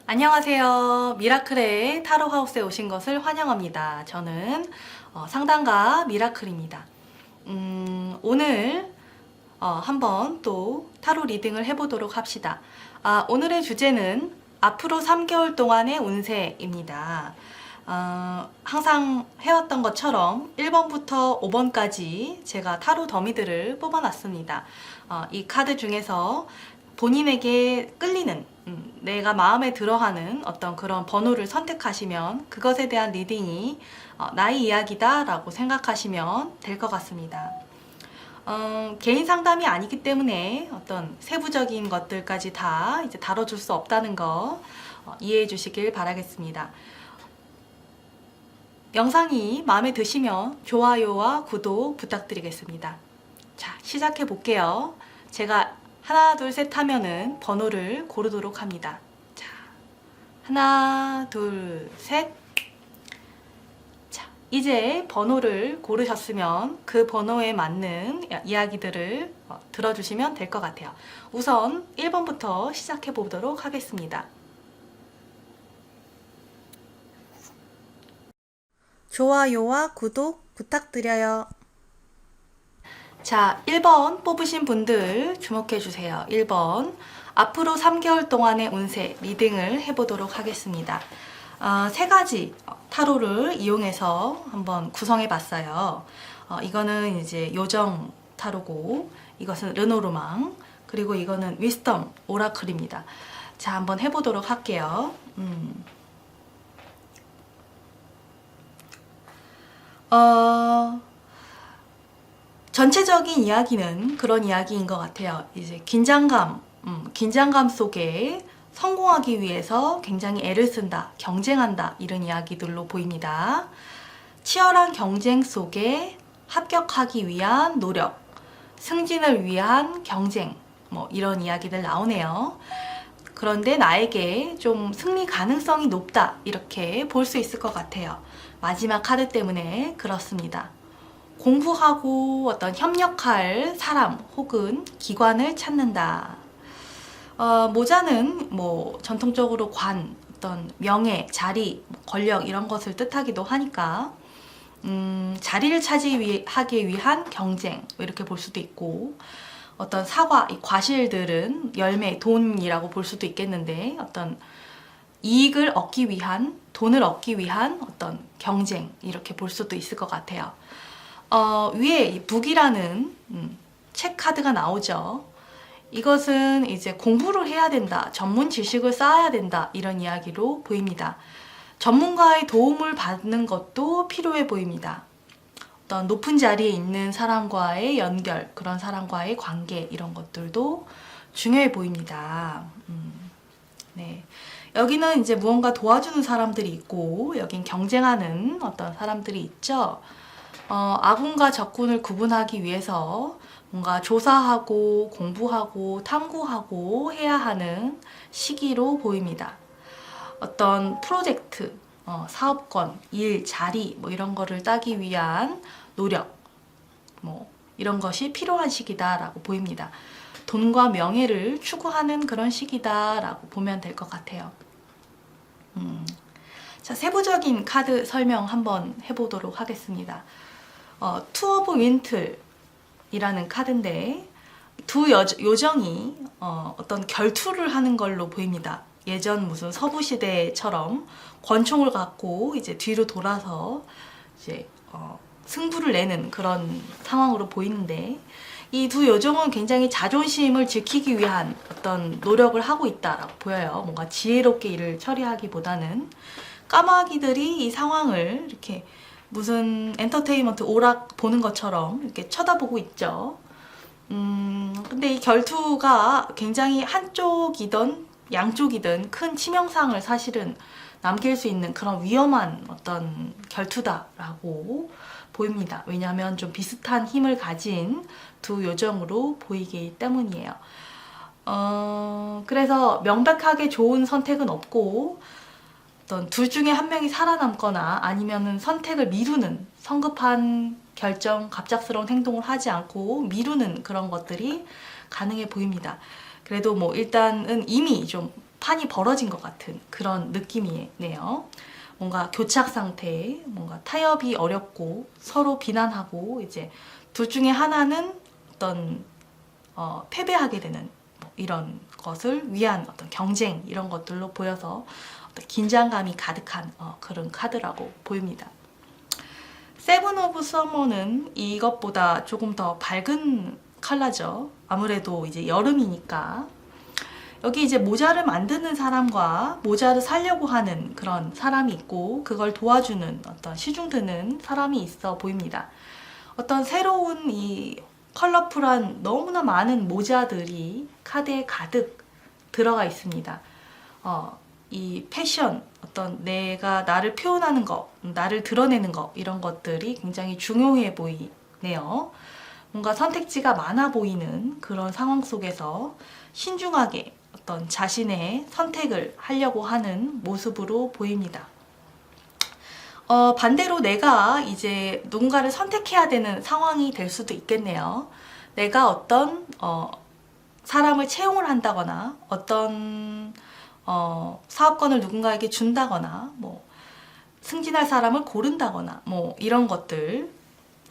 안녕하세요. 미라클의 타로하우스에 오신 것을 환영합니다. 저는 상담가 미라클입니다. 오늘 한번 또 타로 리딩을 해보도록 합시다. 오늘의 주제는 앞으로 3개월 동안의 운세입니다. 항상 해왔던 것처럼 1번부터 5번까지 제가 타로 더미들을 뽑아놨습니다. 이 카드 중에서 본인에게 끌리는 내가 마음에 들어하는 어떤 그런 번호를 선택하시면 그것에 대한 리딩이 나의 이야기다 라고 생각하시면 될 것 같습니다. 개인 상담이 아니기 때문에 어떤 세부적인 것들까지 다 이제 다뤄줄 수 없다는 거 이해해 주시길 바라겠습니다. 영상이 마음에 드시면 좋아요와 구독 부탁드리겠습니다. 자, 시작해 볼게요. 제가 하나, 둘, 셋 하면은 번호를 고르도록 합니다. 자, 하나, 둘, 셋. 자, 이제 번호를 고르셨으면 그 번호에 맞는 이야기들을 들어주시면 될 것 같아요. 우선 1번부터 시작해 보도록 하겠습니다. 좋아요와 구독 부탁드려요. 자, 1번 뽑으신 분들 주목해 주세요. 1번. 앞으로 3개월 동안의 운세 리딩을 해보도록 하겠습니다. 세 가지 타로를 이용해서 한번 구성해 봤어요. 이거는 이제 요정 타로고, 이것은 르노르망, 그리고 이거는 위스덤 오라클입니다. 자, 한번 해보도록 할게요. 전체적인 이야기는 그런 이야기인 것 같아요. 이제 긴장감 속에 성공하기 위해서 굉장히 애를 쓴다, 경쟁한다, 이런 이야기들로 보입니다. 치열한 경쟁 속에 합격하기 위한 노력, 승진을 위한 경쟁, 이런 이야기들 나오네요. 그런데 나에게 좀 승리 가능성이 높다, 이렇게 볼 수 있을 것 같아요. 마지막 카드 때문에 그렇습니다. 공부하고 어떤 협력할 사람 혹은 기관을 찾는다. 모자는 전통적으로 관, 어떤 명예, 자리, 권력 이런 것을 뜻하기도 하니까 자리를 차지하기 위한 경쟁 이렇게 볼 수도 있고, 어떤 사과, 이 과실들은 열매, 돈이라고 볼 수도 있겠는데, 어떤 이익을 얻기 위한, 돈을 얻기 위한 어떤 경쟁 이렇게 볼 수도 있을 것 같아요. 위에 북이라는 책 카드가 나오죠. 이것은 이제 공부를 해야 된다, 전문 지식을 쌓아야 된다, 이런 이야기로 보입니다. 전문가의 도움을 받는 것도 필요해 보입니다. 어떤 높은 자리에 있는 사람과의 연결, 그런 사람과의 관계, 이런 것들도 중요해 보입니다. 네. 여기는 이제 무언가 도와주는 사람들이 있고, 여긴 경쟁하는 어떤 사람들이 있죠. 아군과 적군을 구분하기 위해서 뭔가 조사하고 공부하고 탐구하고 해야 하는 시기로 보입니다. 어떤 프로젝트, 사업권, 일, 자리 이런 거를 따기 위한 노력, 이런 것이 필요한 시기다라고 보입니다. 돈과 명예를 추구하는 그런 시기다라고 보면 될 것 같아요. 자, 세부적인 카드 설명 한번 해보도록 하겠습니다. 투 오브 윈틀이라는 카드인데, 두 요정이 어떤 결투를 하는 걸로 보입니다. 예전 무슨 서부 시대처럼 권총을 갖고 이제 뒤로 돌아서 이제 승부를 내는 그런 상황으로 보이는데, 이 두 요정은 굉장히 자존심을 지키기 위한 어떤 노력을 하고 있다라고 보여요. 뭔가 지혜롭게 일을 처리하기보다는 까마귀들이 이 상황을 이렇게 무슨 엔터테인먼트 오락 보는 것처럼 이렇게 쳐다보고 있죠. 근데 이 결투가 굉장히 한쪽이든 양쪽이든 큰 치명상을 사실은 남길 수 있는 그런 위험한 어떤 결투다라고 보입니다. 왜냐하면 좀 비슷한 힘을 가진 두 요정으로 보이기 때문이에요. 그래서 명백하게 좋은 선택은 없고 어떤 둘 중에 한 명이 살아남거나 아니면은 선택을 미루는 성급한 결정, 갑작스러운 행동을 하지 않고 미루는 그런 것들이 가능해 보입니다. 그래도 뭐 일단은 이미 좀 판이 벌어진 것 같은 그런 느낌이네요. 뭔가 교착 상태, 뭔가 타협이 어렵고 서로 비난하고 이제 둘 중에 하나는 어떤 패배하게 되는 뭐 이런 것을 위한 어떤 경쟁 이런 것들로 보여서 어떤 긴장감이 가득한 그런 카드라고 보입니다. 세븐 오브 서머는 이것보다 조금 더 밝은 컬러죠. 아무래도 이제 여름이니까 여기 이제 모자를 만드는 사람과 모자를 사려고 하는 그런 사람이 있고 그걸 도와주는 어떤 시중 드는 사람이 있어 보입니다. 어떤 새로운 이 컬러풀한 너무나 많은 모자들이 카드에 가득 들어가 있습니다. 이 패션, 어떤 내가 나를 표현하는 것, 나를 드러내는 것 이런 것들이 굉장히 중요해 보이네요. 뭔가 선택지가 많아 보이는 그런 상황 속에서 신중하게 어떤 자신의 선택을 하려고 하는 모습으로 보입니다. 반대로 내가 이제 누군가를 선택해야 되는 상황이 될 수도 있겠네요. 내가 어떤 사람을 채용을 한다거나 어떤 사업권을 누군가에게 준다거나 뭐 승진할 사람을 고른다거나 뭐 이런 것들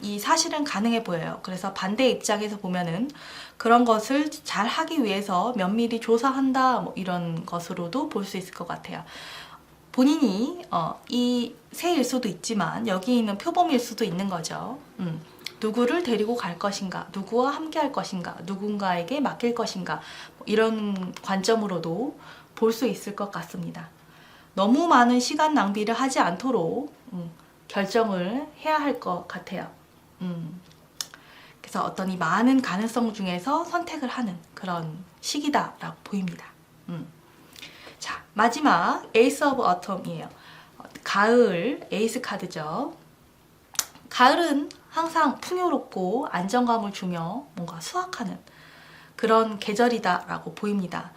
이 사실은 가능해 보여요. 그래서 반대 입장에서 보면은 그런 것을 잘 하기 위해서 면밀히 조사한다 뭐 이런 것으로도 볼 수 있을 것 같아요. 본인이 이 새일 수도 있지만 여기 있는 표범일 수도 있는 거죠. 누구를 데리고 갈 것인가, 누구와 함께 할 것인가, 누군가에게 맡길 것인가 뭐 이런 관점으로도 볼 수 있을 것 같습니다. 너무 많은 시간 낭비를 하지 않도록 결정을 해야 할 것 같아요. 그래서 어떤 이 많은 가능성 중에서 선택을 하는 그런 시기다라고 보입니다. 자, 마지막 에이스 오브 어텀이에요. 가을 에이스 카드죠. 가을은 항상 풍요롭고 안정감을 주며 뭔가 수확하는 그런 계절이다라고 보입니다.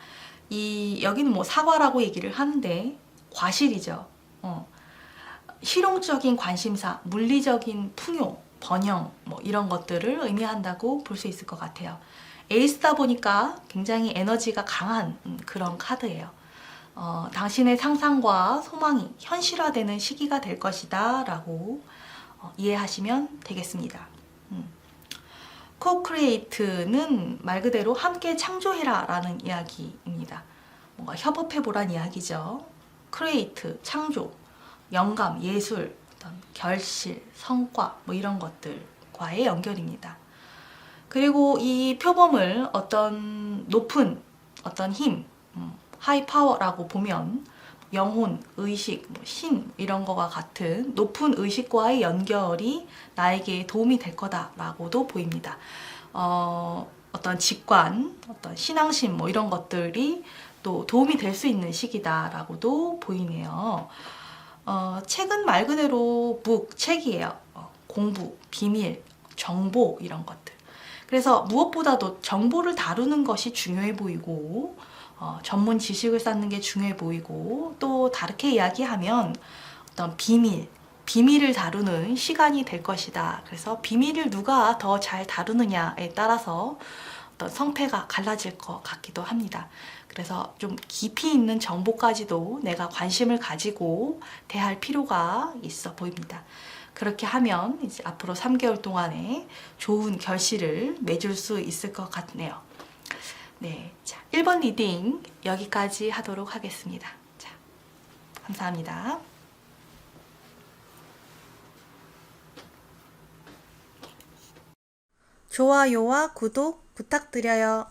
여기는 뭐 사과라고 얘기를 하는데 과실이죠. 실용적인 관심사, 물리적인 풍요, 번영 뭐 이런 것들을 의미한다고 볼 수 있을 것 같아요. 에이스다 보니까 굉장히 에너지가 강한 그런 카드예요. 당신의 상상과 소망이 현실화되는 시기가 될 것이다 라고 이해하시면 되겠습니다. Co-create는 말 그대로 함께 창조해라 라는 이야기입니다. 뭔가 협업해보란 이야기죠. create, 창조, 영감, 예술, 어떤 결실, 성과 뭐 이런 것들과의 연결입니다. 그리고 이 표범을 어떤 높은 어떤 힘, 하이 파워라고 보면 영혼, 의식, 신 이런 거와 같은 높은 의식과의 연결이 나에게 도움이 될 거다라고도 보입니다. 어떤 직관, 어떤 신앙심 뭐 이런 것들이 또 도움이 될 수 있는 시기다라고도 보이네요. 책은 말 그대로 북, 책이에요. 공부, 비밀, 정보 이런 것들. 그래서 무엇보다도 정보를 다루는 것이 중요해 보이고 전문 지식을 쌓는 게 중요해 보이고 또 다르게 이야기하면 어떤 비밀을 다루는 시간이 될 것이다. 그래서 비밀을 누가 더 잘 다루느냐에 따라서 어떤 성패가 갈라질 것 같기도 합니다. 그래서 좀 깊이 있는 정보까지도 내가 관심을 가지고 대할 필요가 있어 보입니다. 그렇게 하면 이제 앞으로 3개월 동안에 좋은 결실을 맺을 수 있을 것 같네요. 네, 자, 1번 리딩 여기까지 하도록 하겠습니다. 자, 감사합니다. 좋아요와 구독 부탁드려요.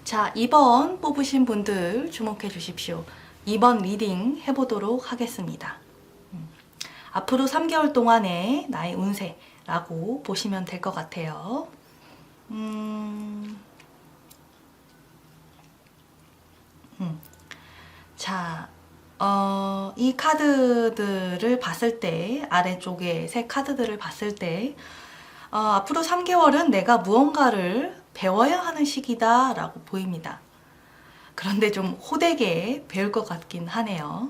자, 2번 뽑으신 분들 주목해 주십시오. 2번 리딩 해보도록 하겠습니다. 앞으로 3개월 동안의 나의 운세라고 보시면 될 것 같아요. 자, 이 카드들을 봤을 때, 아래쪽에 세 카드들을 봤을 때, 앞으로 3개월은 내가 무언가를 배워야 하는 시기다 라고 보입니다. 그런데 좀 호되게 배울 것 같긴 하네요.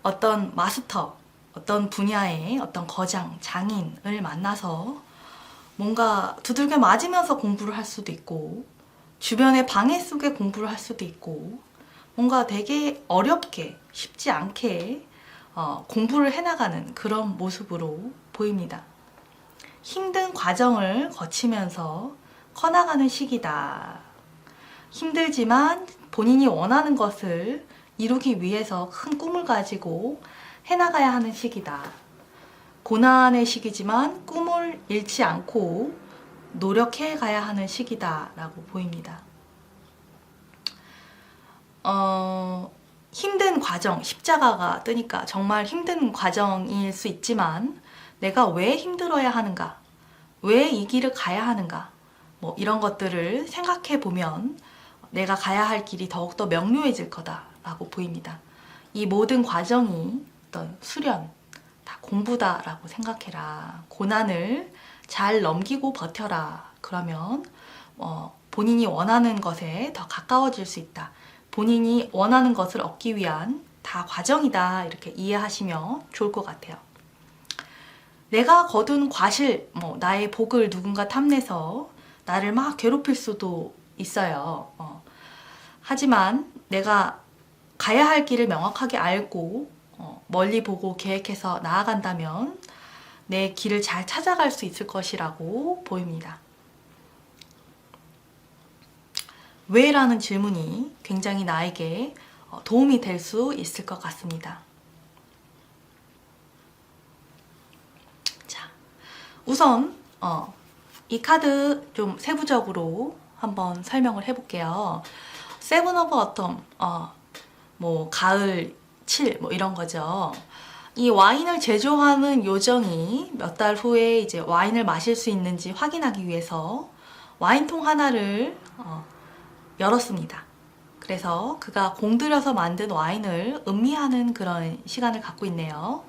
어떤 마스터, 어떤 분야의 어떤 거장, 장인을 만나서 뭔가 두들겨 맞으면서 공부를 할 수도 있고, 주변의 방해 속에 공부를 할 수도 있고, 뭔가 되게 어렵게, 쉽지 않게 공부를 해나가는 그런 모습으로 보입니다. 힘든 과정을 거치면서 커나가는 시기다. 힘들지만 본인이 원하는 것을 이루기 위해서 큰 꿈을 가지고 해나가야 하는 시기다. 고난의 시기지만 꿈을 잃지 않고 노력해 가야 하는 시기다 라고 보입니다. 힘든 과정, 십자가가 뜨니까 정말 힘든 과정일 수 있지만 내가 왜 힘들어야 하는가? 왜 이 길을 가야 하는가? 뭐 이런 것들을 생각해 보면 내가 가야 할 길이 더욱더 명료해질 거다라고 보입니다. 이 모든 과정이 어떤 수련, 다 공부다라고 생각해라. 고난을 잘 넘기고 버텨라. 그러면 본인이 원하는 것에 더 가까워질 수 있다. 본인이 원하는 것을 얻기 위한 다 과정이다. 이렇게 이해하시면 좋을 것 같아요. 내가 거둔 과실, 나의 복을 누군가 탐내서 나를 막 괴롭힐 수도 있어요. 하지만 내가 가야 할 길을 명확하게 알고 멀리 보고 계획해서 나아간다면 내 길을 잘 찾아갈 수 있을 것이라고 보입니다. 왜? 라는 질문이 굉장히 나에게 도움이 될 수 있을 것 같습니다. 자, 우선 이 카드 좀 세부적으로 한번 설명을 해볼게요. 세븐 오브 어텀, 뭐 가을, 칠, 뭐 이런 거죠. 이 와인을 제조하는 요정이 몇 달 후에 이제 와인을 마실 수 있는지 확인하기 위해서 와인통 하나를 열었습니다. 그래서 그가 공들여서 만든 와인을 음미하는 그런 시간을 갖고 있네요.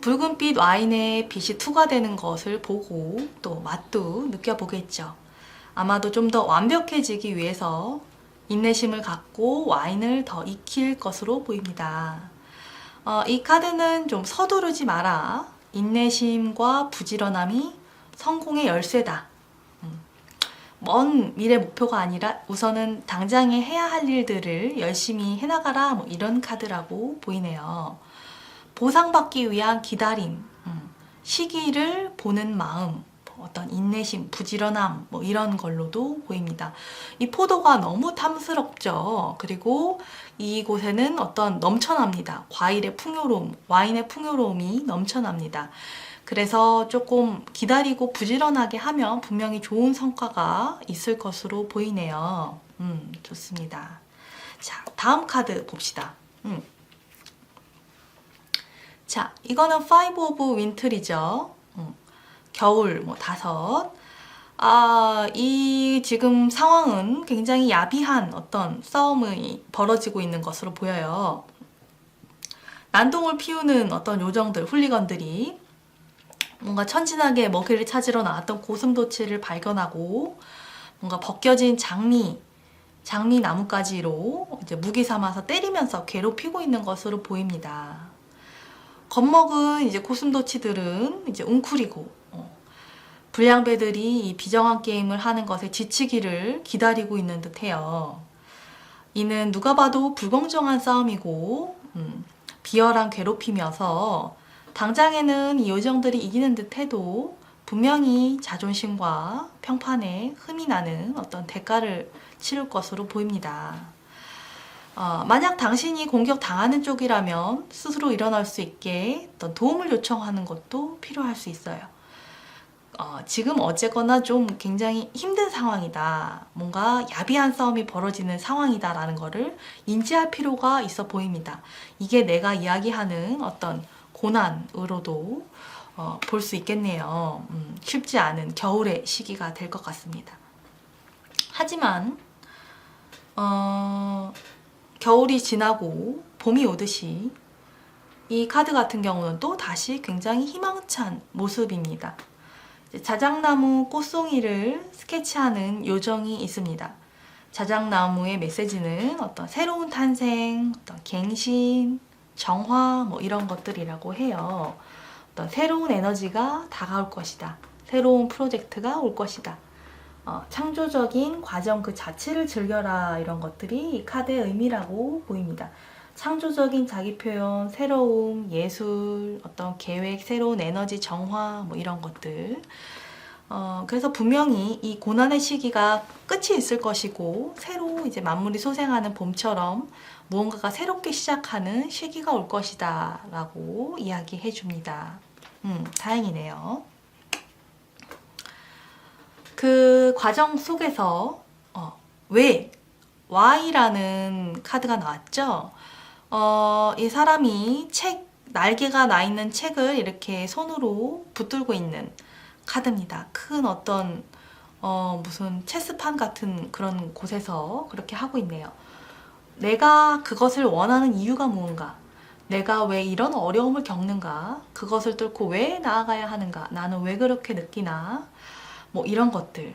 붉은빛 와인에 빛이 투과되는 것을 보고 또 맛도 느껴보겠죠. 아마도 좀 더 완벽해지기 위해서 인내심을 갖고 와인을 더 익힐 것으로 보입니다. 이 카드는 좀 서두르지 마라. 인내심과 부지런함이 성공의 열쇠다. 먼 미래 목표가 아니라 우선은 당장에 해야 할 일들을 열심히 해나가라. 뭐 이런 카드라고 보이네요. 보상받기 위한 기다림, 시기를 보는 마음, 어떤 인내심, 부지런함 뭐 이런 걸로도 보입니다. 이 포도가 너무 탐스럽죠. 그리고 이곳에는 어떤 넘쳐납니다. 과일의 풍요로움, 와인의 풍요로움이 넘쳐납니다. 그래서 조금 기다리고 부지런하게 하면 분명히 좋은 성과가 있을 것으로 보이네요. 좋습니다. 자, 다음 카드 봅시다. 자, 이거는 5 오브 윈틀이죠. 겨울 뭐 5. 이 지금 상황은 굉장히 야비한 어떤 싸움이 벌어지고 있는 것으로 보여요. 난동을 피우는 어떤 요정들, 훌리건들이 뭔가 천진하게 먹이를 찾으러 나왔던 고슴도치를 발견하고 뭔가 벗겨진 장미 나뭇가지로 이제 무기 삼아서 때리면서 괴롭히고 있는 것으로 보입니다. 겁먹은 이제 고슴도치들은 이제 웅크리고 불량배들이 이 비정한 게임을 하는 것에 지치기를 기다리고 있는 듯해요. 이는 누가 봐도 불공정한 싸움이고 비열한 괴롭힘이어서 당장에는 이 요정들이 이기는 듯해도 분명히 자존심과 평판에 흠이 나는 어떤 대가를 치를 것으로 보입니다. 만약 당신이 공격당하는 쪽이라면 스스로 일어날 수 있게 어떤 도움을 요청하는 것도 필요할 수 있어요. 지금 어쨌거나 좀 굉장히 힘든 상황이다. 뭔가 야비한 싸움이 벌어지는 상황이다 라는 거를 인지할 필요가 있어 보입니다. 이게 내가 이야기하는 어떤 고난으로도 볼 수 있겠네요. 쉽지 않은 겨울의 시기가 될 것 같습니다. 하지만 겨울이 지나고 봄이 오듯이 이 카드 같은 경우는 또 다시 굉장히 희망찬 모습입니다. 자작나무 꽃송이를 스케치하는 요정이 있습니다. 자작나무의 메시지는 어떤 새로운 탄생, 어떤 갱신, 정화 뭐 이런 것들이라고 해요. 어떤 새로운 에너지가 다가올 것이다. 새로운 프로젝트가 올 것이다. 창조적인 과정 그 자체를 즐겨라, 이런 것들이 이 카드의 의미라고 보입니다. 창조적인 자기 표현, 새로움, 예술, 어떤 계획, 새로운 에너지, 정화 뭐 이런 것들. 그래서 분명히 이 고난의 시기가 끝이 있을 것이고 새로 이제 만물이 소생하는 봄처럼 무언가가 새롭게 시작하는 시기가 올 것이다 라고 이야기해 줍니다. 다행이네요. 그 과정 속에서 왜? Why라는 카드가 나왔죠. 이 사람이 날개가 나 있는 책을 이렇게 손으로 붙들고 있는 카드입니다. 큰 어떤 무슨 체스판 같은 그런 곳에서 그렇게 하고 있네요. 내가 그것을 원하는 이유가 무언가, 내가 왜 이런 어려움을 겪는가, 그것을 뚫고 왜 나아가야 하는가, 나는 왜 그렇게 느끼나, 뭐 이런 것들,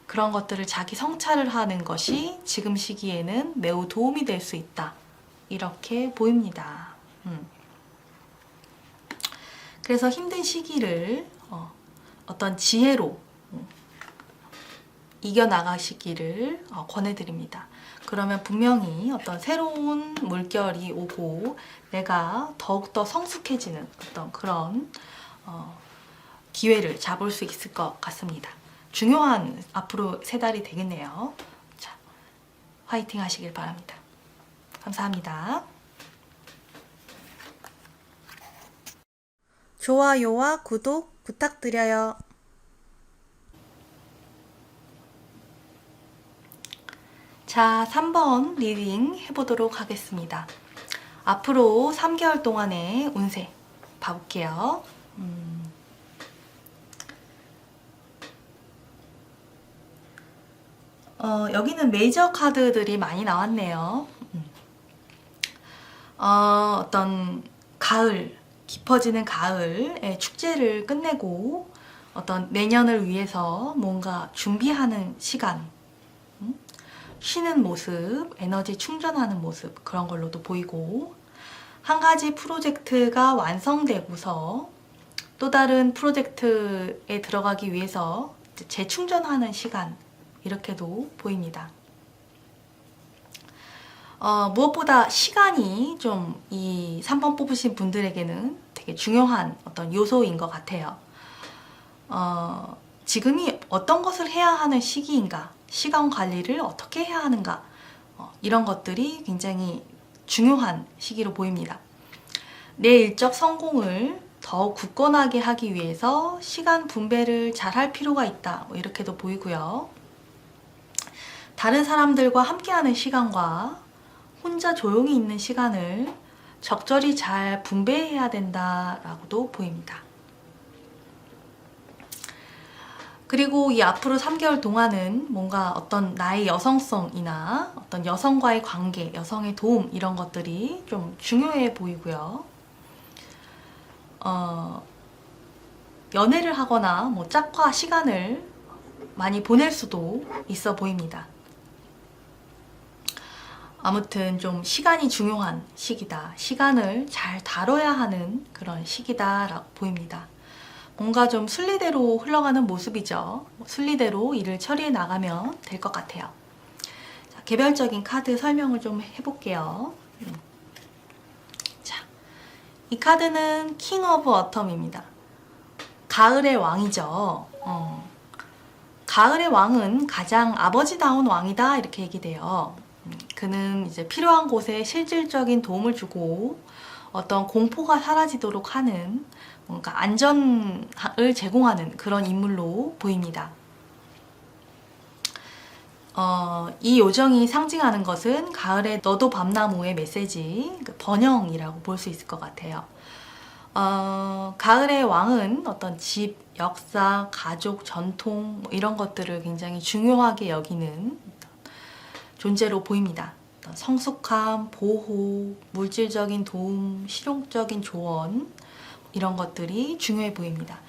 그런 것들을 자기 성찰을 하는 것이 지금 시기에는 매우 도움이 될 수 있다, 이렇게 보입니다. 그래서 힘든 시기를 어떤 지혜로 이겨나가시기를 권해드립니다. 그러면 분명히 어떤 새로운 물결이 오고 내가 더욱더 성숙해지는 어떤 그런 기회를 잡을 수 있을 것 같습니다. 중요한 앞으로 3달이 되겠네요. 자, 화이팅 하시길 바랍니다. 감사합니다. 좋아요와 구독 부탁드려요. 자, 3번 리딩 해보도록 하겠습니다. 앞으로 3개월 동안의 운세 봐볼게요. 여기는 메이저 카드들이 많이 나왔네요. 어떤 가을, 깊어지는 가을의 축제를 끝내고 어떤 내년을 위해서 뭔가 준비하는 시간, 쉬는 모습, 에너지 충전하는 모습, 그런 걸로도 보이고, 한 가지 프로젝트가 완성되고서 또 다른 프로젝트에 들어가기 위해서 재충전하는 시간, 이렇게도 보입니다. 무엇보다 시간이 좀 이 3번 뽑으신 분들에게는 되게 중요한 어떤 요소인 것 같아요. 지금이 어떤 것을 해야 하는 시기인가, 시간 관리를 어떻게 해야 하는가, 이런 것들이 굉장히 중요한 시기로 보입니다. 내 일적 성공을 더 굳건하게 하기 위해서 시간 분배를 잘 할 필요가 있다, 뭐 이렇게도 보이고요. 다른 사람들과 함께하는 시간과 혼자 조용히 있는 시간을 적절히 잘 분배해야 된다라고도 보입니다. 그리고 이 앞으로 3개월 동안은 뭔가 어떤 나의 여성성이나 어떤 여성과의 관계, 여성의 도움, 이런 것들이 좀 중요해 보이고요. 연애를 하거나 뭐 짝과 시간을 많이 보낼 수도 있어 보입니다. 아무튼 좀 시간이 중요한 시기다. 시간을 잘 다뤄야 하는 그런 시기다라고 보입니다. 뭔가 좀 순리대로 흘러가는 모습이죠. 순리대로 일을 처리해 나가면 될 것 같아요. 자, 개별적인 카드 설명을 좀 해볼게요. 자, 이 카드는 킹 오브 어텀입니다. 가을의 왕이죠. 가을의 왕은 가장 아버지다운 왕이다, 이렇게 얘기돼요. 그는 이제 필요한 곳에 실질적인 도움을 주고 어떤 공포가 사라지도록 하는 뭔가 안전을 제공하는 그런 인물로 보입니다. 이 요정이 상징하는 것은 가을의 너도 밤나무의 메시지, 번영이라고 볼 수 있을 것 같아요. 가을의 왕은 어떤 집, 역사, 가족, 전통 뭐 이런 것들을 굉장히 중요하게 여기는 존재로 보입니다. 어떤 성숙함, 보호, 물질적인 도움, 실용적인 조언 이런 것들이 중요해 보입니다.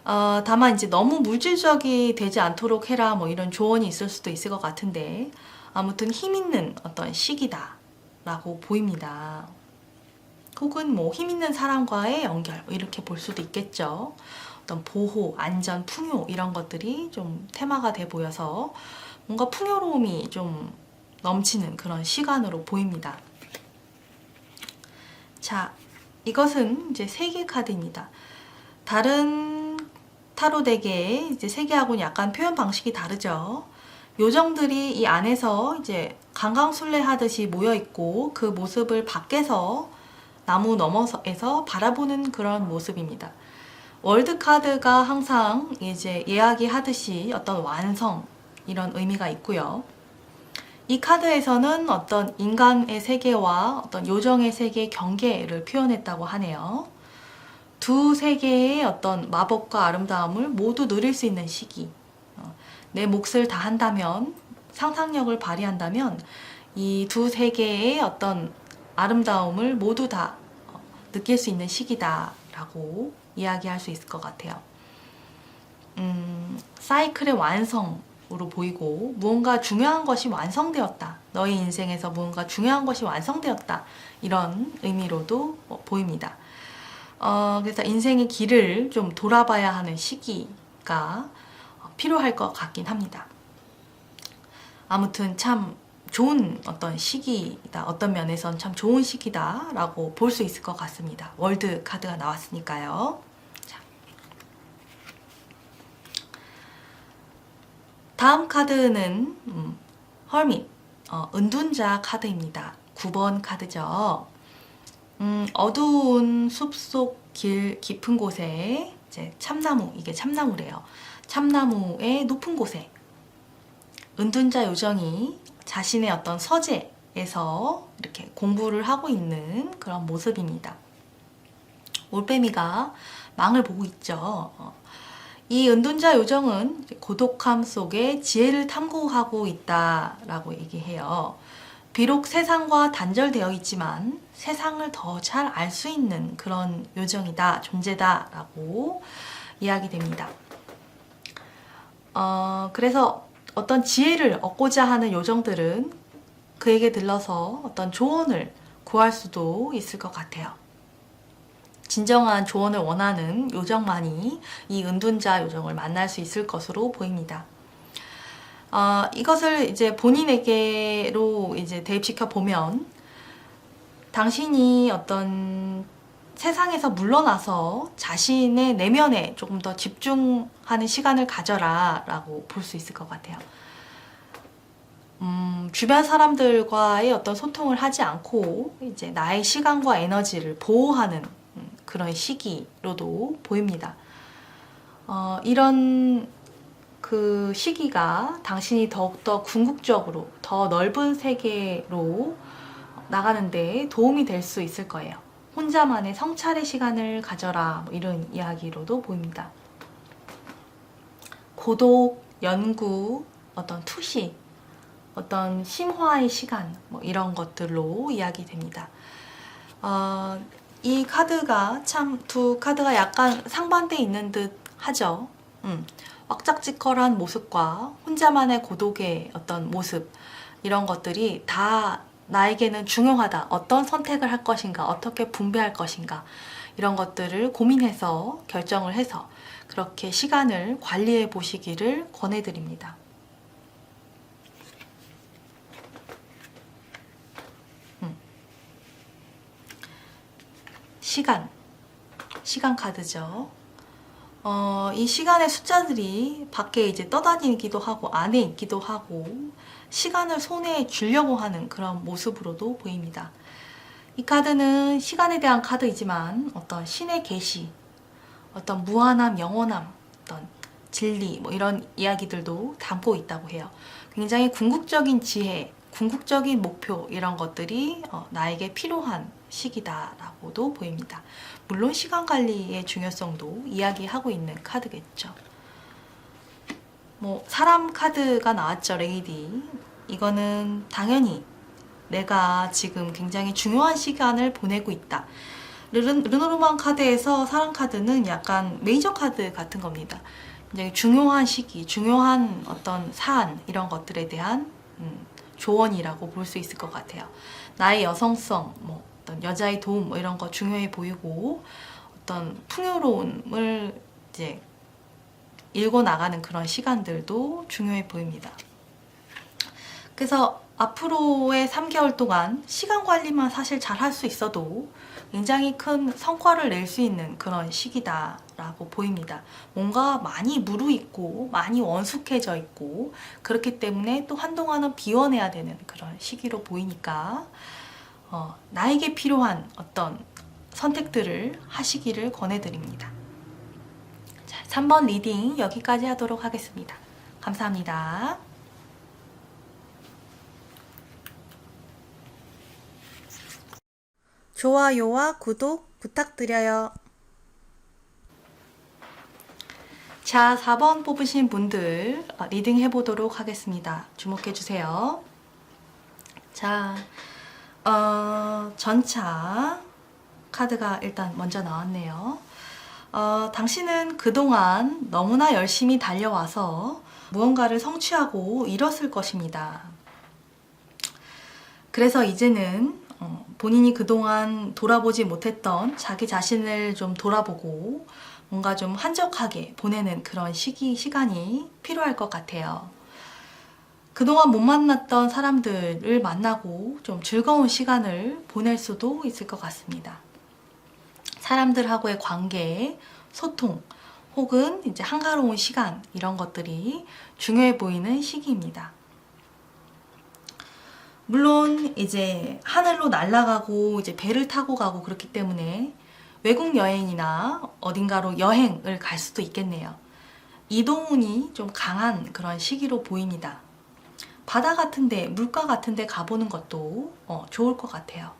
다만 이제 너무 물질적이 되지 않도록 해라 뭐 이런 조언이 있을 수도 있을 것 같은데 아무튼 힘 있는 어떤 시기다 라고 보입니다. 혹은 뭐 힘 있는 사람과의 연결 이렇게 볼 수도 있겠죠. 어떤 보호, 안전, 풍요 이런 것들이 좀 테마가 돼 보여서 뭔가 풍요로움이 좀 넘치는 그런 시간으로 보입니다. 자, 이것은 이제 세계 카드입니다. 다른 타로 덱의 이제 세계하고는 약간 표현 방식이 다르죠. 요정들이 이 안에서 이제 강강술래 하듯이 모여 있고 그 모습을 밖에서 나무 너머에서 바라보는 그런 모습입니다. 월드 카드가 항상 이제 이야기하듯이 어떤 완성 이런 의미가 있고요. 이 카드에서는 어떤 인간의 세계와 어떤 요정의 세계의 경계를 표현했다고 하네요. 두 세계의 어떤 마법과 아름다움을 모두 누릴 수 있는 시기. 내 몫을 다한다면, 상상력을 발휘한다면 이 두 세계의 어떤 아름다움을 모두 다 느낄 수 있는 시기다라고 이야기할 수 있을 것 같아요. 사이클의 완성으로 보이고 무언가 중요한 것이 완성되었다. 너의 인생에서 무언가 중요한 것이 완성되었다. 이런 의미로도 보입니다. 그래서 인생의 길을 좀 돌아봐야 하는 시기가 필요할 것 같긴 합니다. 아무튼 참 좋은 어떤 시기다. 어떤 면에선 참 좋은 시기다 라고 볼 수 있을 것 같습니다. 월드 카드가 나왔으니까요. 자. 다음 카드는 헐밋, 은둔자 카드입니다. 9번 카드죠. 어두운 숲속 깊은 곳에 이제 참나무, 이게 참나무래요. 참나무의 높은 곳에 은둔자 요정이 자신의 어떤 서재에서 이렇게 공부를 하고 있는 그런 모습입니다. 올빼미가 망을 보고 있죠. 이 은둔자 요정은 고독함 속에 지혜를 탐구하고 있다라고 얘기해요. 비록 세상과 단절되어 있지만 세상을 더 잘 알 수 있는 그런 요정이다, 존재다 라고 이야기됩니다. 그래서 어떤 지혜를 얻고자 하는 요정들은 그에게 들러서 어떤 조언을 구할 수도 있을 것 같아요. 진정한 조언을 원하는 요정만이 이 은둔자 요정을 만날 수 있을 것으로 보입니다. 이것을 이제 본인에게로 이제 대입시켜 보면 당신이 어떤 세상에서 물러나서 자신의 내면에 조금 더 집중하는 시간을 가져라 라고 볼 수 있을 것 같아요. 주변 사람들과의 어떤 소통을 하지 않고 이제 나의 시간과 에너지를 보호하는 그런 시기로도 보입니다. 이런 그 시기가 당신이 더욱더 궁극적으로 더 넓은 세계로 나가는데 도움이 될 수 있을 거예요. 혼자만의 성찰의 시간을 가져라 뭐 이런 이야기로도 보입니다. 고독, 연구, 어떤 투시, 어떤 심화의 시간 뭐 이런 것들로 이야기됩니다. 이 카드가 참 두 카드가 약간 상반돼 있는 듯 하죠. 왁작지껄한 모습과 혼자만의 고독의 어떤 모습 이런 것들이 다 나에게는 중요하다. 어떤 선택을 할 것인가, 어떻게 분배할 것인가 이런 것들을 고민해서 결정을 해서 그렇게 시간을 관리해 보시기를 권해드립니다. 시간 카드죠. 이 시간의 숫자들이 밖에 이제 떠다니기도 하고 안에 있기도 하고 시간을 손에 쥐려고 하는 그런 모습으로도 보입니다. 이 카드는 시간에 대한 카드이지만 어떤 신의 계시, 어떤 무한함, 영원함, 어떤 진리 뭐 이런 이야기들도 담고 있다고 해요. 굉장히 궁극적인 지혜, 궁극적인 목표 이런 것들이 나에게 필요한 시기다라고도 보입니다. 물론 시간 관리의 중요성도 이야기하고 있는 카드겠죠. 뭐 사람 카드가 나왔죠. 레이디. 이거는 당연히 내가 지금 굉장히 중요한 시간을 보내고 있다. 르노르만 카드에서 사랑 카드는 약간 메이저 카드 같은 겁니다. 굉장히 중요한 시기, 중요한 어떤 사안 이런 것들에 대한 조언이라고 볼 수 있을 것 같아요. 나의 여성성, 뭐 어떤 여자의 도움 뭐 이런 거 중요해 보이고 어떤 풍요로움을 이제 읽어 나가는 그런 시간들도 중요해 보입니다. 그래서 앞으로의 3개월 동안 시간 관리만 사실 잘 할 수 있어도 굉장히 큰 성과를 낼 수 있는 그런 시기다라고 보입니다. 뭔가 많이 무르익고 많이 원숙해져 있고 그렇기 때문에 또 한동안은 비워내야 되는 그런 시기로 보이니까 나에게 필요한 어떤 선택들을 하시기를 권해드립니다. 자, 3번 리딩 여기까지 하도록 하겠습니다. 감사합니다. 좋아요와 구독 부탁드려요. 자, 4번 뽑으신 분들 리딩 해보도록 하겠습니다. 주목해주세요. 자, 전차 카드가 일단 먼저 나왔네요. 당신은 그동안 너무나 열심히 달려와서 무언가를 성취하고 이뤘을 것입니다. 그래서 이제는 본인이 그동안 돌아보지 못했던 자기 자신을 좀 돌아보고 뭔가 좀 한적하게 보내는 그런 시간이 필요할 것 같아요. 그동안 못 만났던 사람들을 만나고 좀 즐거운 시간을 보낼 수도 있을 것 같습니다. 사람들하고의 관계, 소통, 혹은 이제 한가로운 시간 이런 것들이 중요해 보이는 시기입니다. 물론 이제 하늘로 날아가고 이제 배를 타고 가고 그렇기 때문에 외국 여행이나 어딘가로 여행을 갈 수도 있겠네요. 이동운이 좀 강한 그런 시기로 보입니다. 바다 같은데, 물가 같은데 가보는 것도 좋을 것 같아요.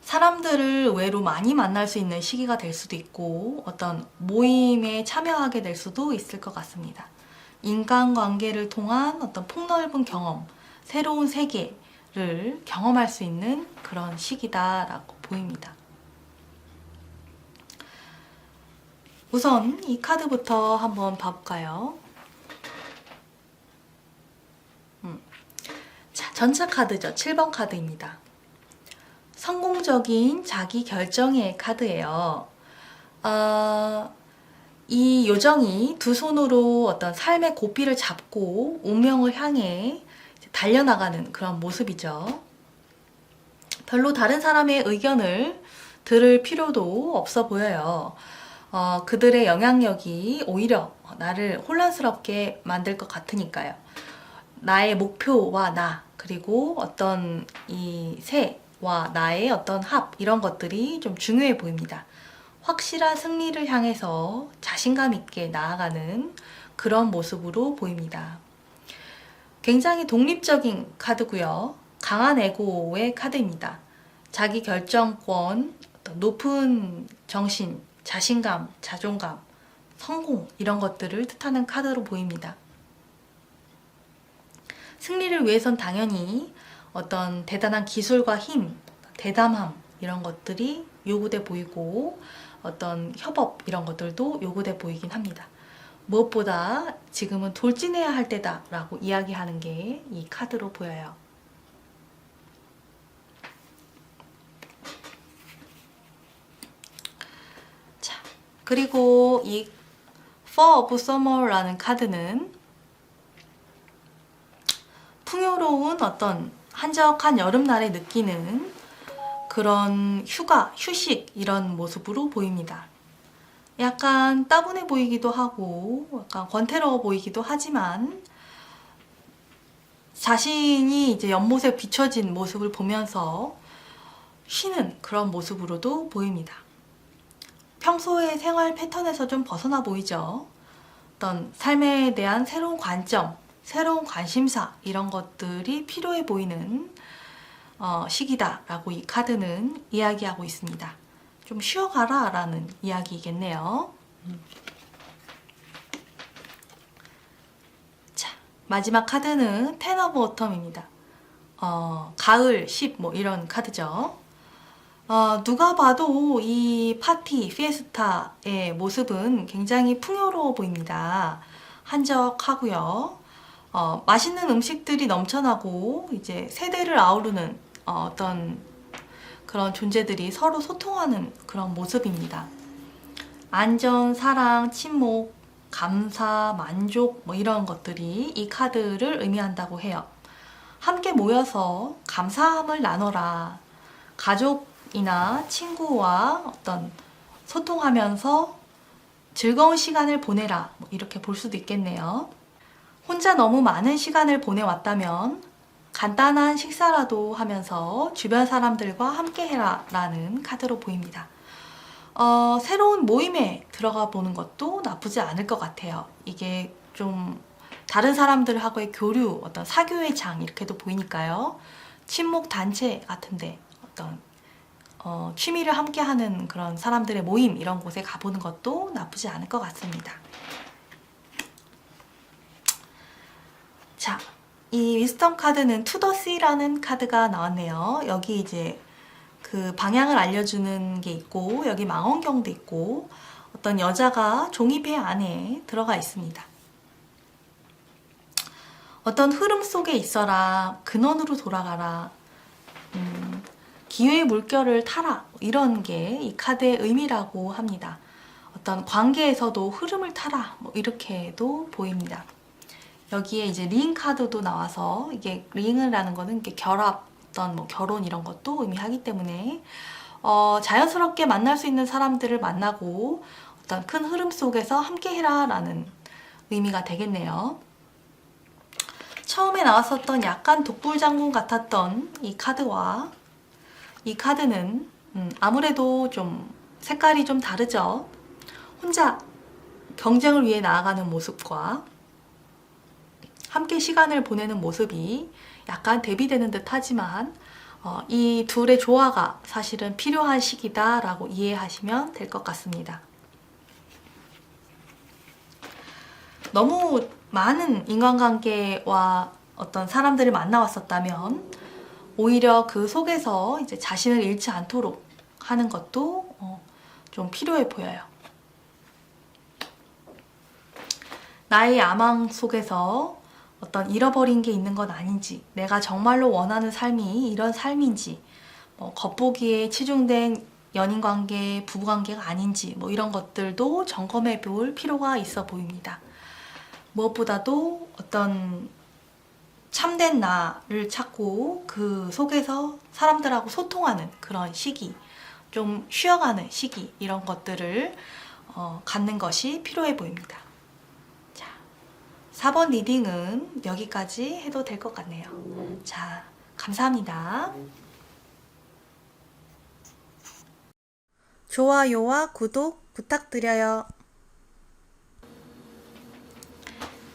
사람들을 의외로 많이 만날 수 있는 시기가 될 수도 있고 어떤 모임에 참여하게 될 수도 있을 것 같습니다. 인간관계를 통한 어떤 폭넓은 경험, 새로운 세계를 경험할 수 있는 그런 시기다라고 보입니다. 우선 이 카드부터 한번 봐볼까요? 자, 전차 카드죠. 7번 카드입니다. 성공적인 자기 결정의 카드예요. 이 요정이 두 손으로 어떤 삶의 고삐를 잡고 운명을 향해 달려나가는 그런 모습이죠. 별로 다른 사람의 의견을 들을 필요도 없어 보여요. 그들의 영향력이 오히려 나를 혼란스럽게 만들 것 같으니까요. 나의 목표와 나, 그리고 어떤 이 새와 나의 어떤 합, 이런 것들이 좀 중요해 보입니다. 확실한 승리를 향해서 자신감 있게 나아가는 그런 모습으로 보입니다. 굉장히 독립적인 카드고요. 강한 에고의 카드입니다. 자기 결정권, 높은 정신, 자신감, 자존감, 성공 이런 것들을 뜻하는 카드로 보입니다. 승리를 위해선 당연히 어떤 대단한 기술과 힘, 대담함 이런 것들이 요구돼 보이고 어떤 협업 이런 것들도 요구돼 보이긴 합니다. 무엇보다 지금은 돌진해야 할 때다 라고 이야기하는 게 이 카드로 보여요. 자, 그리고 이 Four of Summer라는 카드는 풍요로운 어떤 한적한 여름날에 느끼는 그런 휴가, 휴식 이런 모습으로 보입니다. 약간 따분해 보이기도 하고 약간 권태로워 보이기도 하지만 자신이 이제 연못에 비춰진 모습을 보면서 쉬는 그런 모습으로도 보입니다. 평소의 생활 패턴에서 좀 벗어나 보이죠. 어떤 삶에 대한 새로운 관점, 새로운 관심사 이런 것들이 필요해 보이는 시기다라고 이 카드는 이야기하고 있습니다. 좀 쉬어가라 라는 이야기겠네요. 자, 마지막 카드는 텐 오브 오텀입니다. 가을 10 뭐 이런 카드죠. 누가 봐도 이 파티, 피에스타의 모습은 굉장히 풍요로워 보입니다. 한적하고요. 맛있는 음식들이 넘쳐나고 이제 세대를 아우르는 어떤 그런 존재들이 서로 소통하는 그런 모습입니다. 안전, 사랑, 친목, 감사, 만족 뭐 이런 것들이 이 카드를 의미한다고 해요. 함께 모여서 감사함을 나눠라. 가족이나 친구와 어떤 소통하면서 즐거운 시간을 보내라. 뭐 이렇게 볼 수도 있겠네요. 혼자 너무 많은 시간을 보내왔다면 간단한 식사라도 하면서 주변 사람들과 함께 해라 라는 카드로 보입니다. 새로운 모임에 들어가 보는 것도 나쁘지 않을 것 같아요. 이게 좀 다른 사람들하고의 교류, 어떤 사교의 장 이렇게도 보이니까요. 친목 단체 같은데 어떤 취미를 함께 하는 그런 사람들의 모임 이런 곳에 가보는 것도 나쁘지 않을 것 같습니다. 자, 이 위스덤 카드는 투 더 씨라는 카드가 나왔네요. 여기 이제 그 방향을 알려주는 게 있고 여기 망원경도 있고 어떤 여자가 종이배 안에 들어가 있습니다. 어떤 흐름 속에 있어라, 근원으로 돌아가라, 기회의 물결을 타라 이런 게 이 카드의 의미라고 합니다. 어떤 관계에서도 흐름을 타라 뭐 이렇게도 보입니다. 여기에 이제 링 카드도 나와서 이게 링이라는 거는 이게 결합, 어떤 뭐 결혼 이런 것도 의미하기 때문에 자연스럽게 만날 수 있는 사람들을 만나고 어떤 큰 흐름 속에서 함께 해라 라는 의미가 되겠네요. 처음에 나왔었던 약간 독불장군 같았던 이 카드와 이 카드는 아무래도 좀 색깔이 좀 다르죠. 혼자 경쟁을 위해 나아가는 모습과 함께 시간을 보내는 모습이 약간 대비되는 듯 하지만 이 둘의 조화가 사실은 필요한 시기다 라고 이해하시면 될 것 같습니다. 너무 많은 인간관계와 어떤 사람들을 만나왔었다면 오히려 그 속에서 이제 자신을 잃지 않도록 하는 것도 좀 필요해 보여요. 나의 야망 속에서 어떤 잃어버린 게 있는 건 아닌지, 내가 정말로 원하는 삶이 이런 삶인지, 겉보기에 치중된 연인관계, 부부관계가 아닌지 뭐 이런 것들도 점검해 볼 필요가 있어 보입니다. 무엇보다도 어떤 참된 나를 찾고 그 속에서 사람들하고 소통하는 그런 시기, 좀 쉬어가는 시기 이런 것들을 갖는 것이 필요해 보입니다. 자, 4번 리딩은 여기까지 해도 될 것 같네요. 자, 감사합니다. 좋아요와 구독 부탁드려요.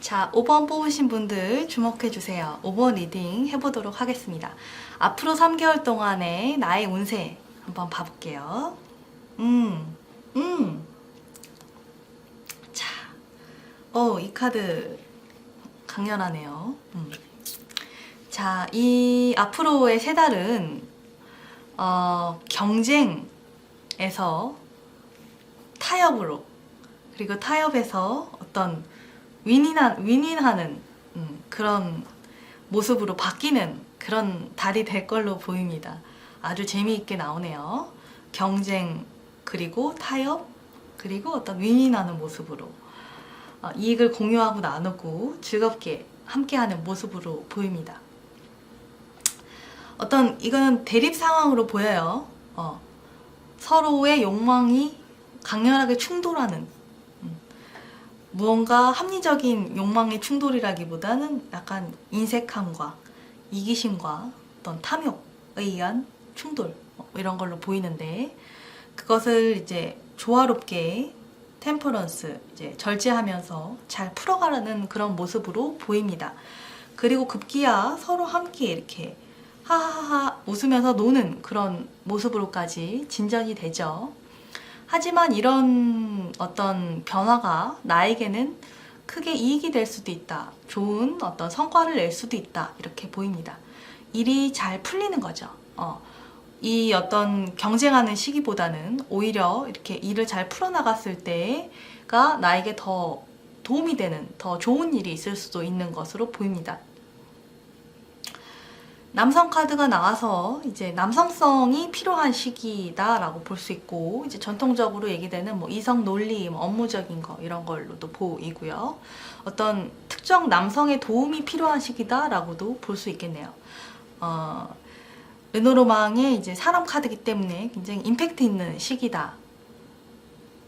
자, 5번 뽑으신 분들 주목해주세요. 5번 리딩 해보도록 하겠습니다. 앞으로 3개월 동안의 나의 운세 한번 봐볼게요. 자, 이 카드 강렬하네요. 자, 이 앞으로의 3달은 경쟁에서 타협으로, 그리고 타협에서 어떤 윈윈하는 그런 모습으로 바뀌는 그런 달이 될 걸로 보입니다. 아주 재미있게 나오네요. 경쟁, 그리고 타협, 그리고 어떤 윈윈하는 모습으로 이익을 공유하고 나누고 즐겁게 함께하는 모습으로 보입니다. 이거는 대립 상황으로 보여요. 서로의 욕망이 강렬하게 충돌하는, 무언가 합리적인 욕망의 충돌이라기보다는 약간 인색함과 이기심과 어떤 탐욕에 의한 충돌 이런 걸로 보이는데, 그것을 이제 조화롭게 템퍼런스, 이제 절제하면서 잘 풀어가려는 그런 모습으로 보입니다. 그리고 급기야 서로 함께 이렇게 하하하 웃으면서 노는 그런 모습으로까지 진전이 되죠. 하지만 이런 어떤 변화가 나에게는 크게 이익이 될 수도 있다, 좋은 어떤 성과를 낼 수도 있다, 이렇게 보입니다. 일이 잘 풀리는 거죠. 이 어떤 경쟁하는 시기보다는 오히려 이렇게 일을 잘 풀어나갔을 때가 나에게 더 도움이 되는 더 좋은 일이 있을 수도 있는 것으로 보입니다. 남성 카드가 나와서 이제 남성성이 필요한 시기다라고 볼 수 있고, 이제 전통적으로 얘기되는 뭐 이성 논리, 뭐 업무적인 거 이런 걸로도 보이고요. 어떤 특정 남성의 도움이 필요한 시기다라고도 볼 수 있겠네요. 르노로망의 이제 사람 카드이기 때문에 굉장히 임팩트 있는 시기다.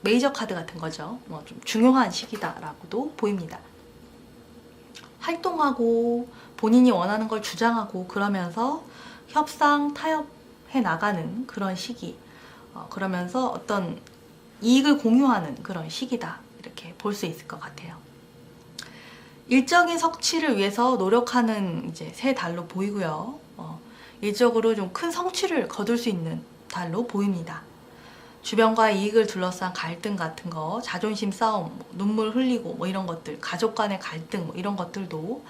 메이저 카드 같은 거죠. 뭐 좀 중요한 시기다라고도 보입니다. 활동하고 본인이 원하는 걸 주장하고 그러면서 협상, 타협해 나가는 그런 시기. 그러면서 어떤 이익을 공유하는 그런 시기다. 이렇게 볼 수 있을 것 같아요. 일적인 성취를 위해서 노력하는 이제 새 달로 보이고요. 일적으로 좀 큰 성취를 거둘 수 있는 달로 보입니다. 주변과의 이익을 둘러싼 갈등 같은 거, 자존심 싸움, 뭐 눈물 흘리고 뭐 이런 것들, 가족 간의 갈등 뭐 이런 것들도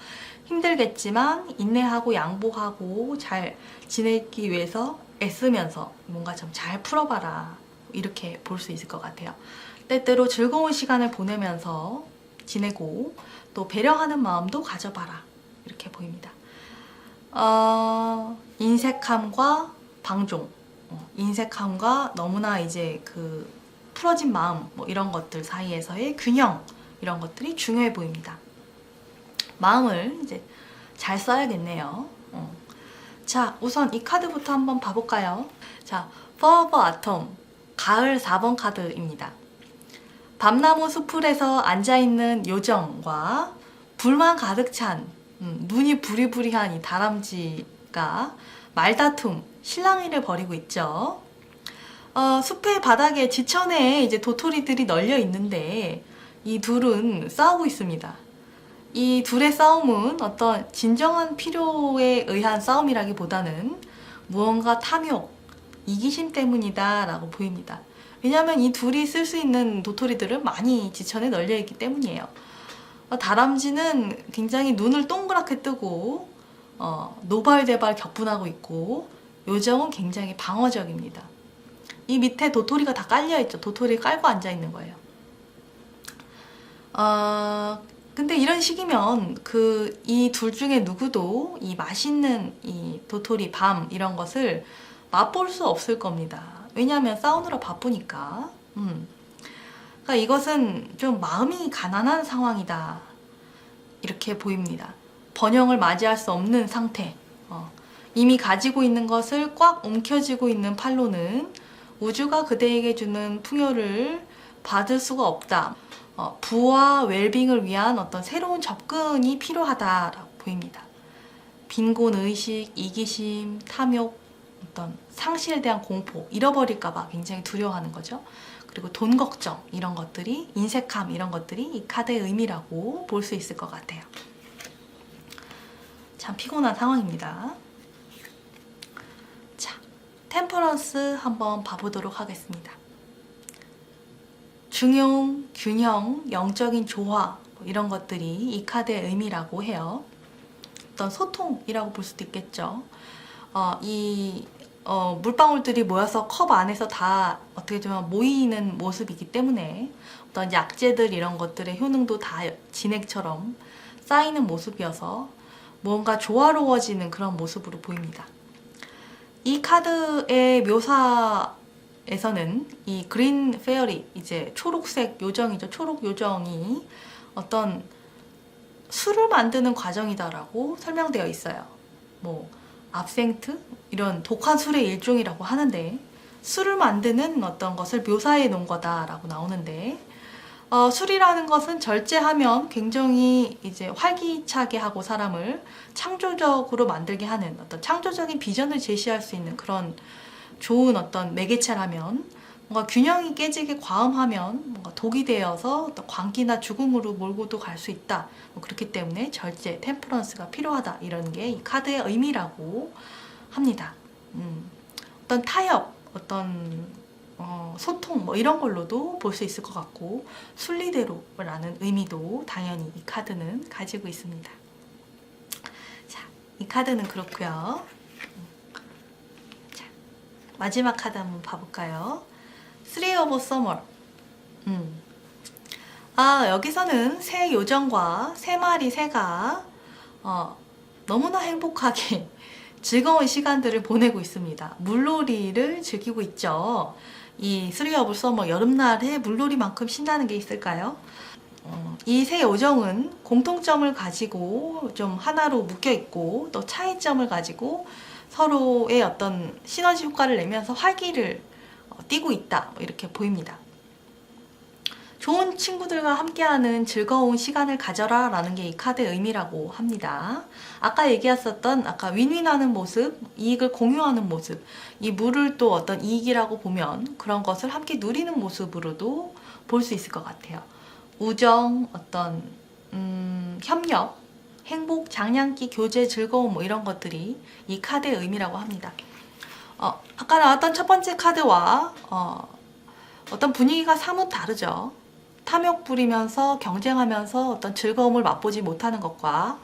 힘들겠지만 인내하고 양보하고 잘 지내기 위해서 애쓰면서 뭔가 좀 잘 풀어봐라, 이렇게 볼 수 있을 것 같아요. 때때로 즐거운 시간을 보내면서 지내고 또 배려하는 마음도 가져봐라, 이렇게 보입니다. 인색함과 방종, 인색함과 너무나 이제 그 풀어진 마음 뭐 이런 것들 사이에서의 균형, 이런 것들이 중요해 보입니다. 마음을 이제 잘 써야겠네요. 자, 우선 이 카드부터 한번 봐볼까요? 자, Forever Autumn, 가을 4번 카드입니다. 밤나무 수풀에서 앉아있는 요정과 불만 가득 찬 눈이 부리부리한 이 다람쥐가 말다툼, 실랑이를 벌이고 있죠. 숲의 바닥에 지천에 이제 도토리들이 널려 있는데 이 둘은 싸우고 있습니다. 이 둘의 싸움은 어떤 진정한 필요에 의한 싸움이라기보다는 무언가 탐욕, 이기심 때문이다 라고 보입니다. 왜냐하면 이 둘이 쓸 수 있는 도토리들은 많이 지천에 널려 있기 때문이에요. 다람쥐는 굉장히 눈을 동그랗게 뜨고 노발대발 격분하고 있고, 요정은 굉장히 방어적입니다. 이 밑에 도토리가 다 깔려있죠. 도토리 깔고 앉아있는 거예요. 근데 이런 식이면 이 둘 중에 누구도 이 맛있는 이 도토리 밤 이런 것을 맛볼 수 없을 겁니다. 왜냐하면 싸우느라 바쁘니까. 그러니까 이것은 좀 마음이 가난한 상황이다, 이렇게 보입니다. 번영을 맞이할 수 없는 상태. 이미 가지고 있는 것을 꽉 움켜쥐고 있는 팔로는 우주가 그대에게 주는 풍요를 받을 수가 없다. 부와 웰빙을 위한 어떤 새로운 접근이 필요하다라고 보입니다. 빈곤의식, 이기심, 탐욕, 어떤 상실에 대한 공포, 잃어버릴까봐 굉장히 두려워하는 거죠. 그리고 돈 걱정, 이런 것들이, 인색함 이런 것들이 이 카드의 의미라고 볼 수 있을 것 같아요. 참 피곤한 상황입니다. 자, 템퍼런스 한번 봐보도록 하겠습니다. 중용, 균형, 영적인 조화 이런 것들이 이 카드의 의미라고 해요. 어떤 소통이라고 볼 수도 있겠죠. 물방울들이 모여서 컵 안에서 다 어떻게 보면 모이는 모습이기 때문에 어떤 약재들 이런 것들의 효능도 다 진액처럼 쌓이는 모습이어서 뭔가 조화로워지는 그런 모습으로 보입니다. 이 카드의 묘사에서는 이 그린 페어리, 이제 초록색 요정이죠. 초록 요정이 어떤 술을 만드는 과정이다라고 설명되어 있어요. 뭐 압생트? 이런 독한 술의 일종이라고 하는데, 술을 만드는 어떤 것을 묘사해 놓은 거다라고 나오는데, 술이라는 것은 절제하면 굉장히 이제 활기차게 하고 사람을 창조적으로 만들게 하는 어떤 창조적인 비전을 제시할 수 있는 그런 좋은 어떤 매개체라면, 뭔가 균형이 깨지게 과음하면 뭔가 독이 되어서 어떤 광기나 죽음으로 몰고도 갈 수 있다. 그렇기 때문에 절제, 템퍼런스가 필요하다, 이런 게 이 카드의 의미라고 합니다. 어떤 타협, 어떤 소통 뭐 이런 걸로도 볼 수 있을 것 같고, 순리대로라는 의미도 당연히 이 카드는 가지고 있습니다. 자, 이 카드는 그렇고요. 자, 마지막 카드 한번 봐볼까요? Three of Summer. 여기서는 새 요정과 세 마리 새가 너무나 행복하게 즐거운 시간들을 보내고 있습니다. 물놀이를 즐기고 있죠. 이 Three of Summer, 여름날에 물놀이만큼 신나는 게 있을까요? 이 세 요정은 공통점을 가지고 좀 하나로 묶여 있고 또 차이점을 가지고 서로의 어떤 시너지 효과를 내면서 활기를 띠고 있다, 이렇게 보입니다. 좋은 친구들과 함께하는 즐거운 시간을 가져라 라는 게 이 카드의 의미라고 합니다. 아까 얘기했었던 윈윈하는 모습, 이익을 공유하는 모습, 이 물을 또 어떤 이익이라고 보면 그런 것을 함께 누리는 모습으로도 볼 수 있을 것 같아요. 우정, 어떤 협력, 행복, 장난기, 교제, 즐거움 뭐 이런 것들이 이 카드의 의미라고 합니다. 아까 나왔던 첫 번째 카드와 어떤 분위기가 사뭇 다르죠. 탐욕 부리면서 경쟁하면서 어떤 즐거움을 맛보지 못하는 것과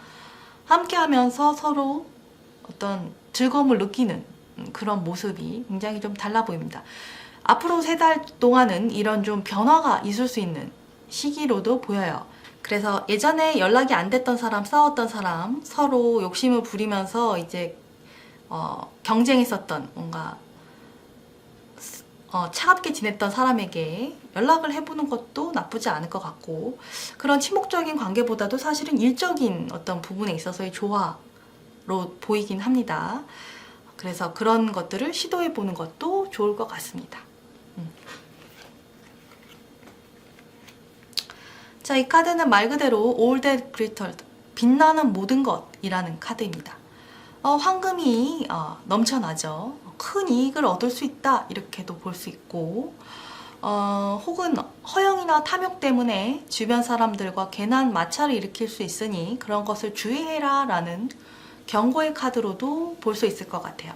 함께 하면서 서로 어떤 즐거움을 느끼는 그런 모습이 굉장히 좀 달라 보입니다. 앞으로 3달 동안은 이런 좀 변화가 있을 수 있는 시기로도 보여요. 그래서 예전에 연락이 안 됐던 사람, 싸웠던 사람, 서로 욕심을 부리면서 이제 경쟁했었던 뭔가 차갑게 지냈던 사람에게 연락을 해보는 것도 나쁘지 않을 것 같고, 그런 친목적인 관계보다도 사실은 일적인 어떤 부분에 있어서의 조화로 보이긴 합니다. 그래서 그런 것들을 시도해보는 것도 좋을 것 같습니다. 자, 이 카드는 말 그대로 All That Glittered, 빛나는 모든 것이라는 카드입니다. 황금이 넘쳐나죠. 큰 이익을 얻을 수 있다, 이렇게도 볼 수 있고, 혹은 허영이나 탐욕 때문에 주변 사람들과 괜한 마찰을 일으킬 수 있으니 그런 것을 주의해라 라는 경고의 카드로도 볼 수 있을 것 같아요.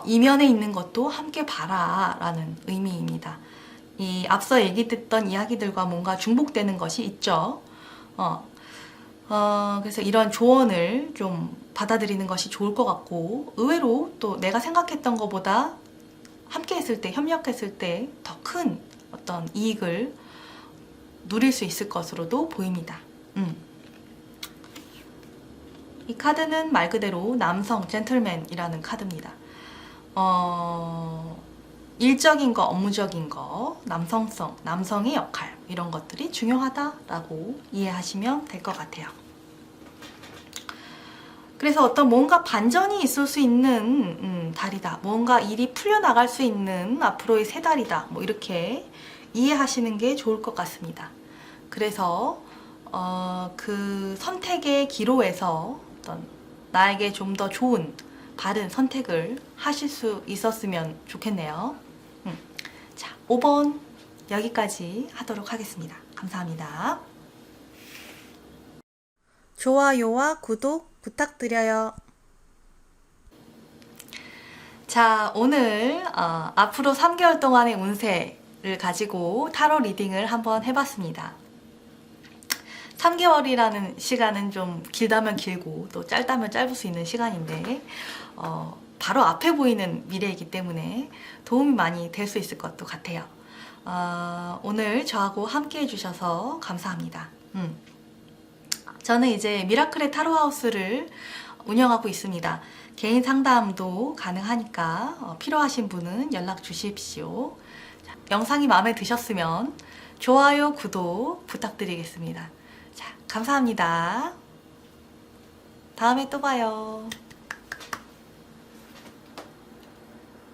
이면에 있는 것도 함께 봐라 라는 의미입니다. 이 앞서 얘기했던 이야기들과 뭔가 중복되는 것이 있죠. 그래서 이런 조언을 좀 받아들이는 것이 좋을 것 같고, 의외로 또 내가 생각했던 것보다 함께 했을 때, 협력했을 때 더 큰 어떤 이익을 누릴 수 있을 것으로도 보입니다. 이 카드는 말 그대로 남성, 젠틀맨이라는 카드입니다. 일적인 거, 업무적인 거, 남성성, 남성의 역할, 이런 것들이 중요하다라고 이해하시면 될 것 같아요. 그래서 어떤 뭔가 반전이 있을 수 있는 달이다, 뭔가 일이 풀려나갈 수 있는 앞으로의 3달이다, 뭐 이렇게 이해하시는 게 좋을 것 같습니다. 그래서 그 선택의 기로에서 어떤 나에게 좀 더 좋은 바른 선택을 하실 수 있었으면 좋겠네요. 자, 5번 여기까지 하도록 하겠습니다. 감사합니다. 좋아요와 구독 부탁드려요. 자, 오늘 앞으로 3개월 동안의 운세를 가지고 타로 리딩을 한번 해봤습니다. 3개월이라는 시간은 좀 길다면 길고 또 짧다면 짧을 수 있는 시간인데 바로 앞에 보이는 미래이기 때문에 도움이 많이 될 수 있을 것도 같아요. 오늘 저하고 함께 해주셔서 감사합니다. 저는 이제 미라클의 타로하우스를 운영하고 있습니다. 개인 상담도 가능하니까 필요하신 분은 연락 주십시오. 자, 영상이 마음에 드셨으면 좋아요, 구독 부탁드리겠습니다. 자, 감사합니다. 다음에 또 봐요.